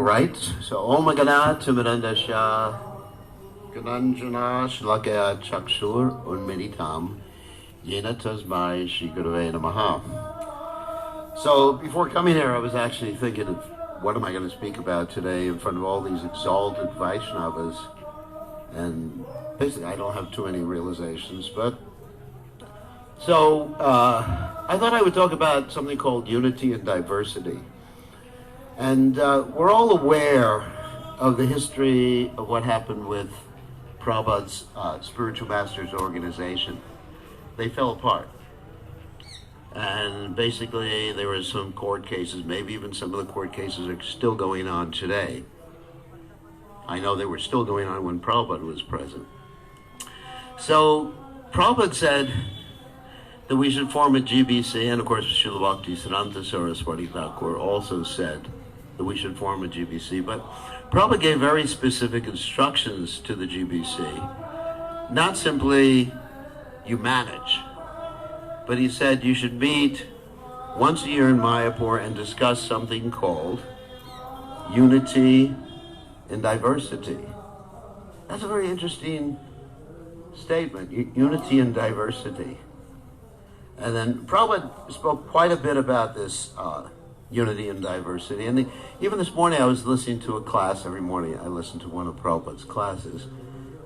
right, so Om Gana Timirandasha Gananjana Shlakaya Chakshur Unmeditam Yena Tasmai Shri Gurave Namaha. So before coming here, I was actually thinking of what am I going to speak about today in front of all these exalted Vaishnavas, and basically I don't have too many realizations, but so I thought I would talk about something called unity and diversity. And we're all aware of the history of what happened with Prabhupada's Spiritual Masters organization. They fell apart. And basically there were some court cases, maybe even some of the court cases are still going on today. I know they were still going on when Prabhupada was present. So Prabhupada said that we should form a GBC, and of course Srila Bhaktivedanta Saraswati Thakur also said that we should form a GBC, but Prabhupada gave very specific instructions to the GBC. Not simply you manage, but he said you should meet once a year in Mayapur and discuss something called unity and diversity. That's a very interesting statement, unity and diversity. And then Prabhupada spoke quite a bit about this unity and diversity. And even this morning I was listening to a class. Every morning I listen to one of Prabhupada's classes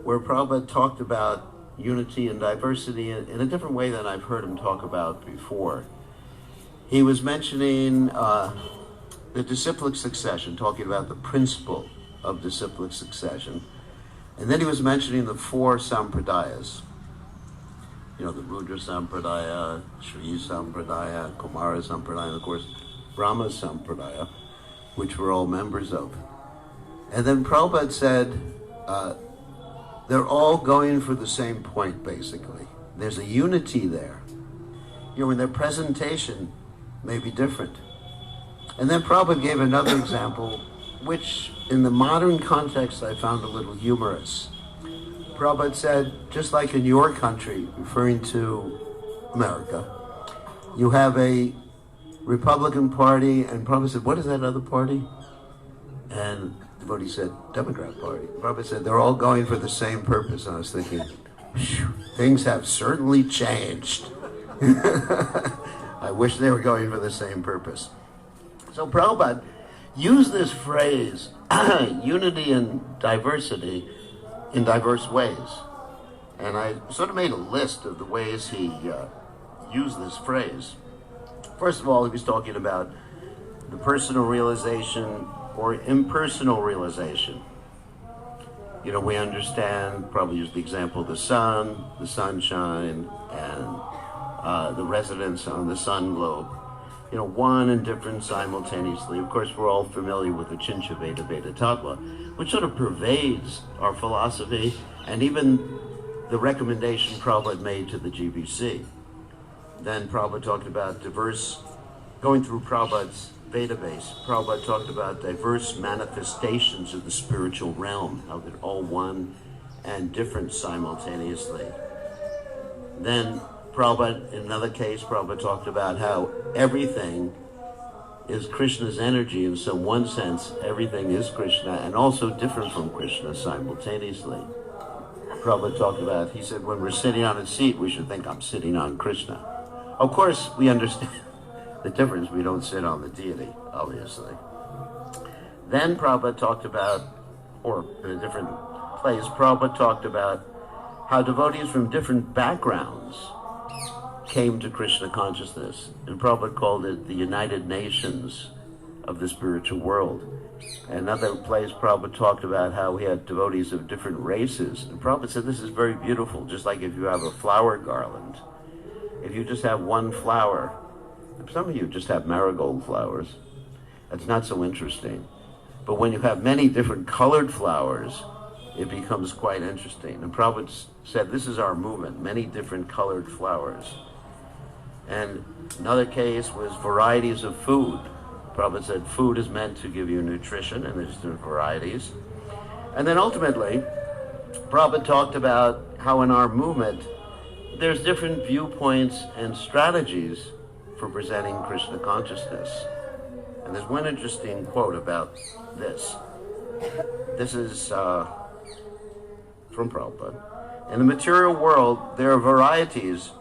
where Prabhupada talked about unity and diversity in a different way than I've heard him talk about before. He was mentioning the disciplic succession, talking about the principle of disciplic succession. And then he was mentioning the four sampradayas. You know, the Rudra Sampradaya, Sri Sampradaya, Kumara Sampradaya, and of course Brahma Sampradaya, which we're all members of. And then Prabhupada said, they're all going for the same point, basically. There's a unity there. You know, in their presentation may be different. And then Prabhupada gave another example, which in the modern context I found a little humorous. Prabhupada said, just like in your country, referring to America, you have a Republican Party, and Prabhupada said, what is that other party? And the devotee said, Democrat Party. Prabhupada said, they're all going for the same purpose. And I was thinking, things have certainly changed. I wish they were going for the same purpose. So Prabhupada used this phrase, unity and diversity, in diverse ways. And I sort of made a list of the ways he used this phrase. First of all, he was talking about the personal realization or impersonal realization. You know, we understand, probably use the example of the sun, the sunshine, and the residence on the sun globe. You know, one and different simultaneously. Of course, we're all familiar with the Chincha Veda Veda Tattva, which sort of pervades our philosophy and even the recommendation Prabhupada made to the GBC. Then Prabhupada talked about going through Prabhupada's database, Prabhupada talked about diverse manifestations of the spiritual realm, how they're all one and different simultaneously. Then Prabhupada, in another case, Prabhupada talked about how everything is Krishna's energy. In some one sense, everything is Krishna and also different from Krishna simultaneously. Prabhupada talked about, he said, when we're sitting on a seat, we should think I'm sitting on Krishna. Of course, we understand the difference. We don't sit on the deity, obviously. Then Prabhupada talked about, or in a different place, Prabhupada talked about how devotees from different backgrounds came to Krishna consciousness. And Prabhupada called it the United Nations of the spiritual world. And another place, Prabhupada talked about how we had devotees of different races. And Prabhupada said this is very beautiful, just like if you have a flower garland. If you just have one flower, some of you just have marigold flowers, that's not so interesting. But when you have many different colored flowers, it becomes quite interesting. And Prabhupada said this is our movement, many different colored flowers. And another case was varieties of food. Prabhupada said food is meant to give you nutrition, and there's different varieties. And then ultimately, Prabhupada talked about how in our movement, there's different viewpoints and strategies for presenting Krishna consciousness. And there's one interesting quote about this. This is from Prabhupada. In the material world, there are varieties,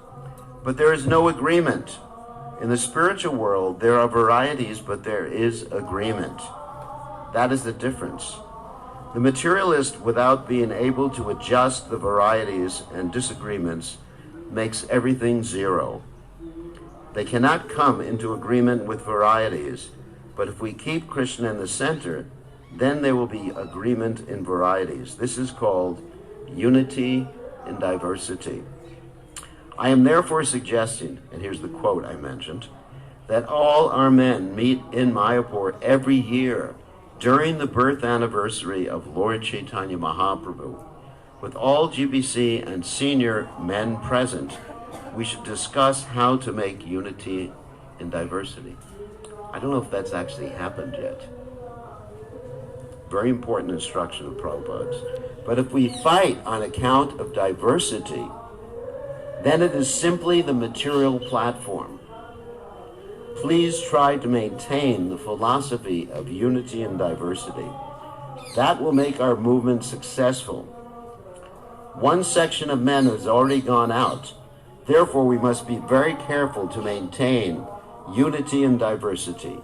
but there is no agreement. In the spiritual world, there are varieties, but there is agreement. That is the difference. The materialist, without being able to adjust the varieties and disagreements, makes everything zero. They cannot come into agreement with varieties, but if we keep Krishna in the center, then there will be agreement in varieties. This is called unity in diversity. I am therefore suggesting, and here's the quote I mentioned, that all our men meet in Mayapur every year during the birth anniversary of Lord Chaitanya Mahaprabhu. With all GBC and senior men present, we should discuss how to make unity in diversity. I don't know if that's actually happened yet. Very important instruction of Prabhupada's. But if we fight on account of diversity, then it is simply the material platform. Please try to maintain the philosophy of unity and diversity. That will make our movement successful. One section of men has already gone out. Therefore, we must be very careful to maintain unity and diversity.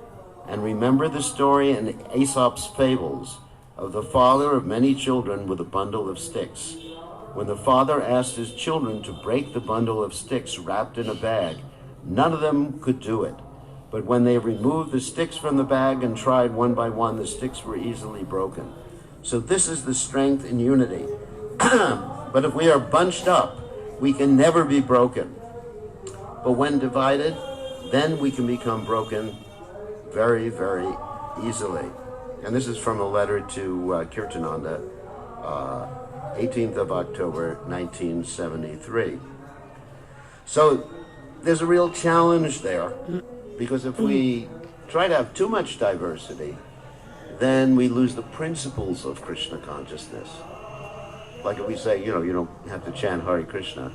And remember the story in Aesop's fables of the father of many children with a bundle of sticks. When the father asked his children to break the bundle of sticks wrapped in a bag, none of them could do it. But when they removed the sticks from the bag and tried one by one, the sticks were easily broken. So this is the strength in unity. But if we are bunched up, we can never be broken. But when divided, then we can become broken very, very easily. And this is from a letter to Kirtananda, 18th of October, 1973. So there's a real challenge there, because if we try to have too much diversity, then we lose the principles of Krishna consciousness. Like if we say, you don't have to chant Hare Krishna,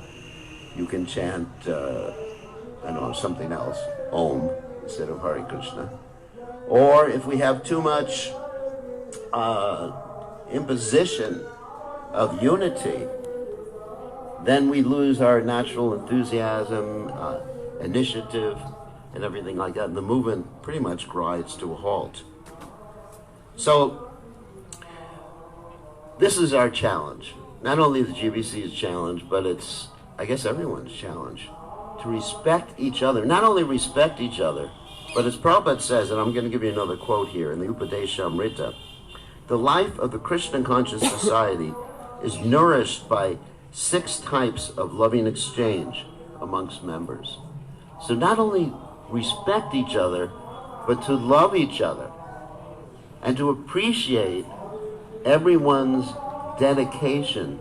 you can chant, something else, Om, instead of Hare Krishna. Or if we have too much imposition of unity, then we lose our natural enthusiasm, initiative, and everything like that. And the movement pretty much grinds to a halt. So this is our challenge. Not only the GBC's challenge, but it's, I guess, everyone's challenge. To respect each other. Not only respect each other, but as Prabhupada says, and I'm going to give you another quote here in the Upadeshamrita, the life of the Krishna conscious society is nourished by 6 types of loving exchange amongst members. So not only respect each other, but to love each other and to appreciate everyone's dedication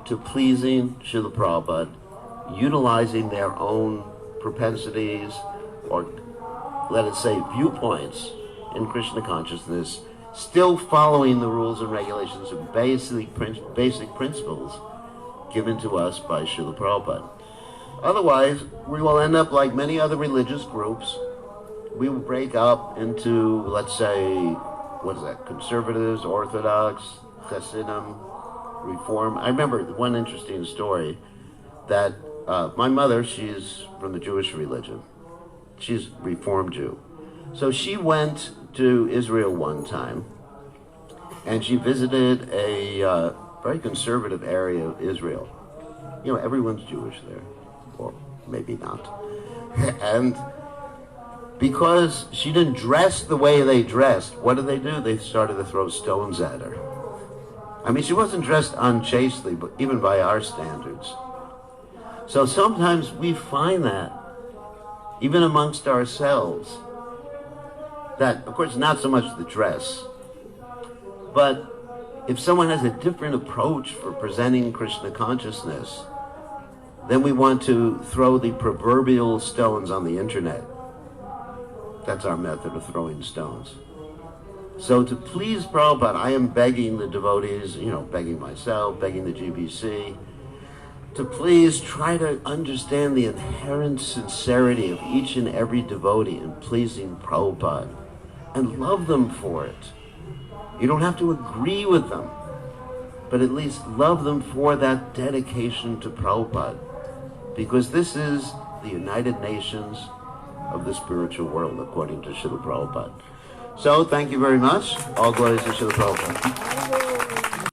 to pleasing Srila Prabhupada, utilizing their own propensities or, let us say, viewpoints in Krishna consciousness, still following the rules and regulations and basic principles given to us by Srila Prabhupada. Otherwise, we will end up like many other religious groups. We will break up into, let's say, conservatives, Orthodox, Hasidim, Reform. I remember one interesting story that my mother, she's from the Jewish religion. She's Reform Jew. So she went to Israel one time, and she visited a very conservative area of Israel. Everyone's Jewish there, or maybe not. And because she didn't dress the way they dressed, what did? They started to throw stones at her. I mean, she wasn't dressed unchastely, but even by our standards. So sometimes we find that, even amongst ourselves, that, of course, not so much the dress, but if someone has a different approach for presenting Krishna consciousness, then we want to throw the proverbial stones on the internet. That's our method of throwing stones. So to please Prabhupada, I am begging the devotees, begging myself, begging the GBC, to please try to understand the inherent sincerity of each and every devotee in pleasing Prabhupada and love them for it. You don't have to agree with them, but at least love them for that dedication to Prabhupada, because this is the United Nations of the spiritual world, according to Srila Prabhupada. So, thank you very much. All glories to Srila Prabhupada.